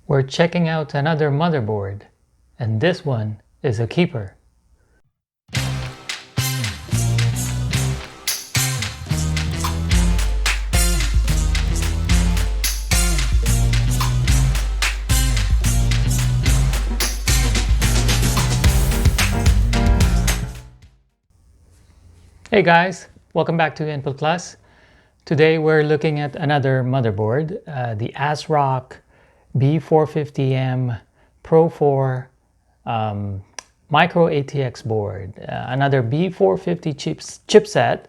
We're checking out another motherboard, and this one is a keeper. Hey guys, welcome back to Input Plus. Today we're looking at another motherboard, the ASRock B450M Pro4 Micro ATX board, another B450 chipset,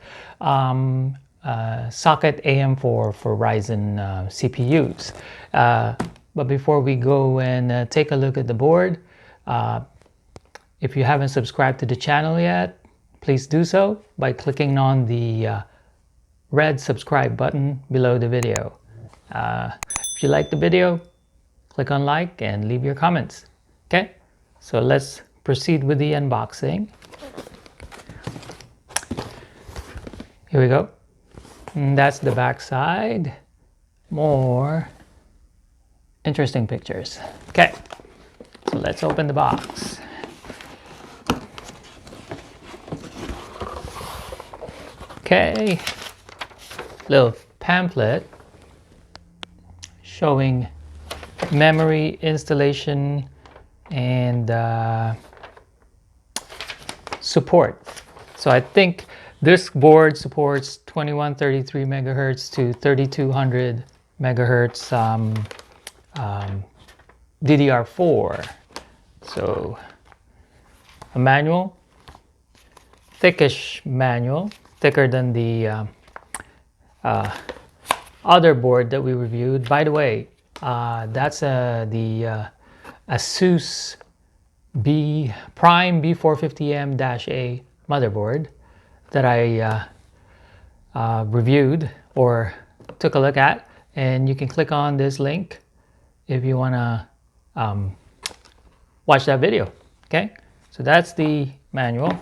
socket AM4 for Ryzen CPUs. But before we go and take a look at the board, if you haven't subscribed to the channel yet, please do so by clicking on the red subscribe button below the video. If you like the video, click on like and leave your comments. Okay, so let's proceed with the unboxing. Here we go. And that's the back side. More interesting pictures. Okay, so let's open the box. Okay, little pamphlet showing memory installation and support. So I think this board supports 2133 megahertz to 3200 megahertz DDR4. So a manual, thickish manual, thicker than the other board that we reviewed. By the way, that's the ASUS Prime B450M-A motherboard that I reviewed or took a look at, and you can click on this link if you want to watch that video. Okay, so that's the manual.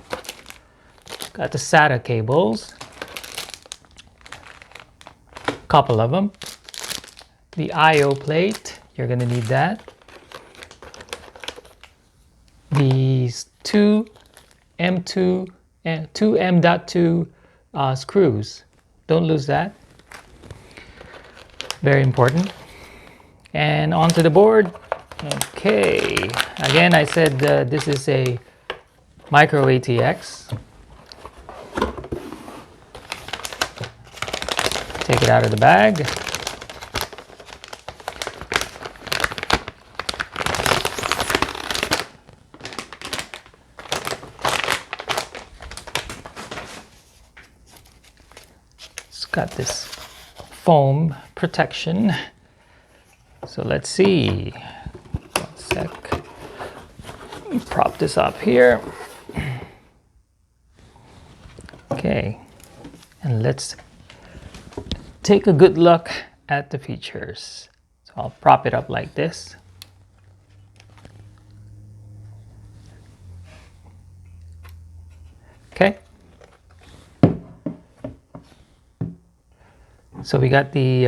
Got the SATA cables, couple of them. The I/O plate, you're going to need that. These two M.2 screws, don't lose that. Very important. And onto the board. Okay, again I said this is a micro ATX. Take it out of the bag. It's got this foam protection. So let's see. 1 sec. Let me prop this up here. Okay, and let's take a good look at the features. So I'll prop it up like this. Okay. So we got the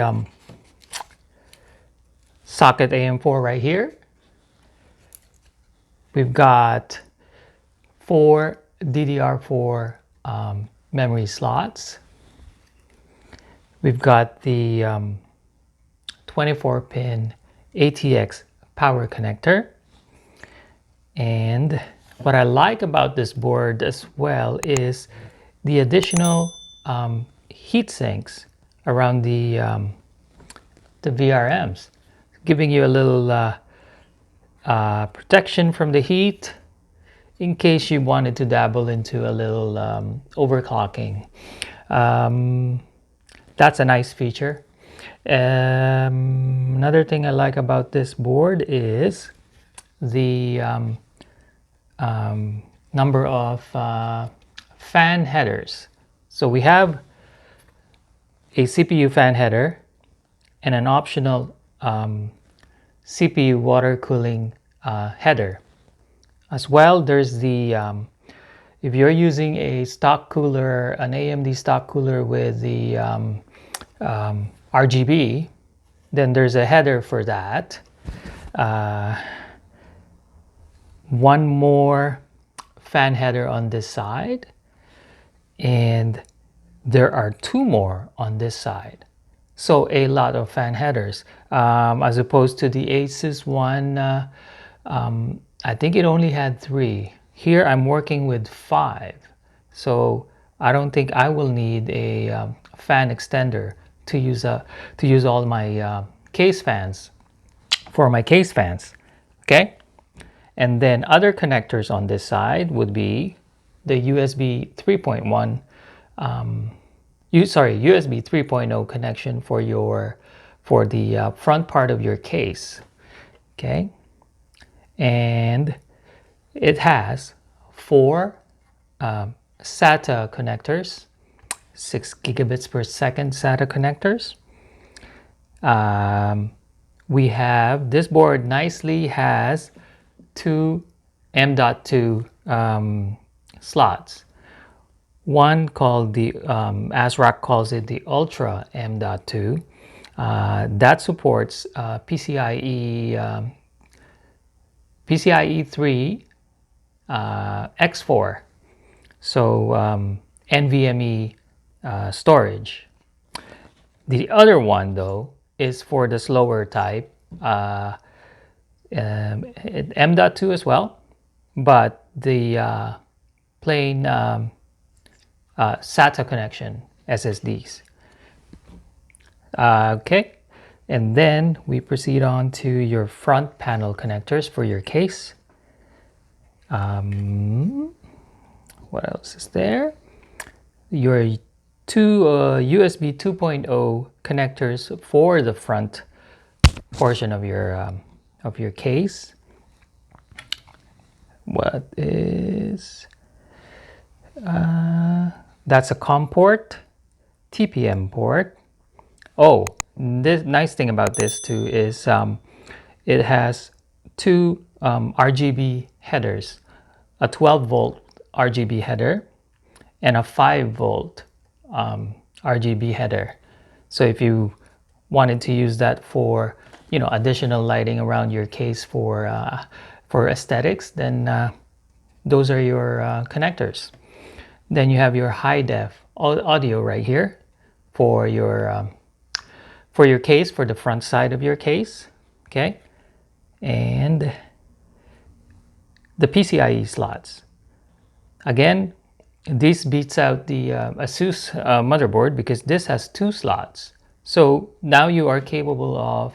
socket AM4 right here. We've got 4 DDR4 memory slots. We've got the 24-pin ATX power connector. And what I like about this board as well is the additional heat sinks around the VRMs, giving you a little protection from the heat in case you wanted to dabble into a little overclocking. That's a nice feature. Another thing I like about this board is the number of fan headers. So we have a CPU fan header and an optional CPU water cooling header. As well, there's the if you're using a stock cooler, an AMD stock cooler with the RGB, then there's a header for that. one more fan header on this side, and there are two more on this side. So a lot of fan headers, as opposed to the Asus one. I think it only had 3. Here I'm working with 5, so I don't think I will need a fan extender to use all my case fans for my case fans. Okay, and then other connectors on this side would be the USB 3.1 USB 3.0 connection for the front part of your case. Okay, and it has 4 SATA connectors, 6 gigabits per second SATA connectors. We have, this board nicely has 2 M.2 slots. One called the ASRock calls it the Ultra M.2. That supports PCIe 3 X4, so NVMe storage. The other one, though, is for the slower type, M.2 as well, but the plain SATA connection SSDs. Okay, and then we proceed on to your front panel connectors for your case. What else is there? Your 2 USB 2.0 connectors for the front portion of your case. What is that's a COM port, TPM port. Oh, this nice thing about this too is it has 2 RGB headers, a 12-volt RGB header and a 5-volt RGB header. So if you wanted to use that for, you know, additional lighting around your case for aesthetics, then those are your connectors. Then you have your high def audio right here for your case, for the front side of your case. Okay, and the PCIe slots. Again, this beats out the ASUS motherboard because this has 2 slots. So now you are capable of,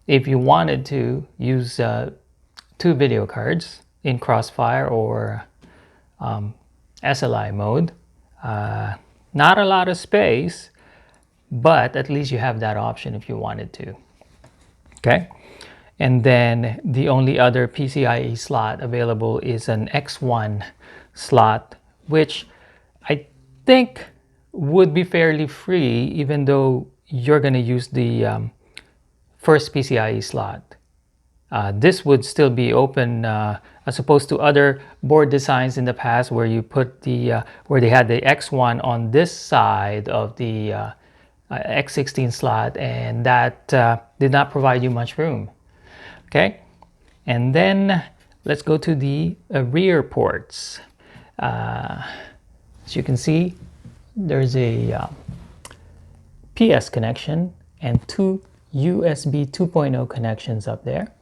if you wanted to, use 2 video cards in crossfire or SLI mode. Not a lot of space, but at least you have that option if you wanted to. Okay, and then the only other PCIe slot available is an X1 slot, which I think would be fairly free, even though you're going to use the first PCIe slot. This would still be open as opposed to other board designs in the past where you put the where they had the X1 on this side of the X16 slot, and that did not provide you much room. Okay, and then let's go to the rear ports. As you can see, there's a PS connection and 2 USB 2.0 connections up there.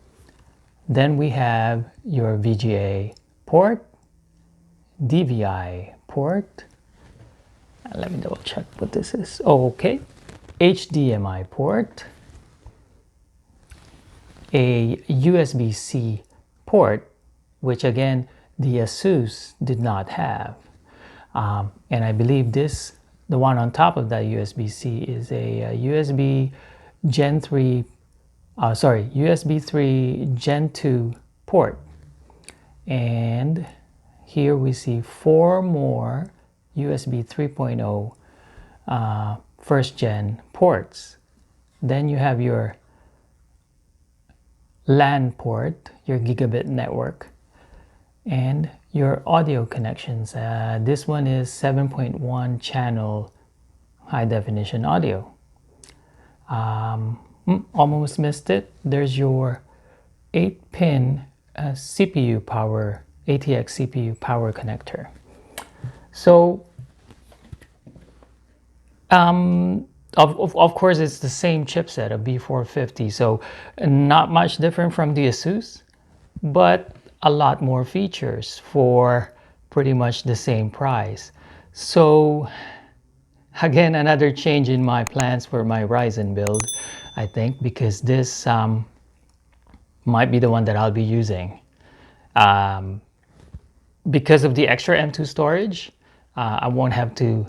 Then we have your VGA port, DVI port. Let me double check what this is. Oh, okay. HDMI port, a USB-C port, which again the ASUS did not have, and I believe the one on top of that USB-C is a USB Gen 3 USB 3 Gen 2 port. And here we see 4 more USB 3.0 first gen ports. Then you have your LAN port, your gigabit network, and your audio connections. This one is 7.1 channel high definition audio. Almost missed it. There's your 8-pin CPU power, ATX CPU power connector. So of course it's the same chipset, a B450, so not much different from the Asus, but a lot more features for pretty much the same price. So again, another change in my plans for my Ryzen build, I think, because this might be the one that I'll be using. Because of the extra M2 storage, I won't have to,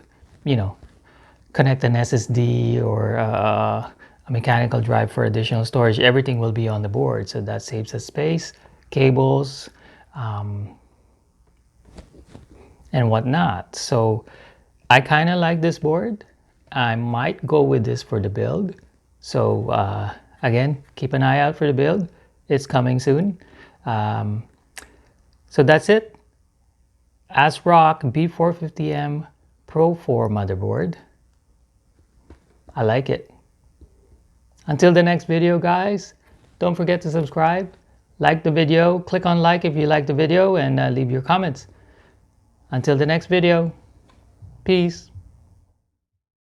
connect an SSD or a mechanical drive for additional storage. Everything will be on the board, so that saves us space, cables, and whatnot. So I kind of like this board. I might go with this for the build. So again, keep an eye out for the build. It's coming soon. So that's it. ASRock B450M Pro4 motherboard. I like it. Until the next video, guys, don't forget to subscribe, like the video, click on like if you like the video, and leave your comments. Until the next video, peace.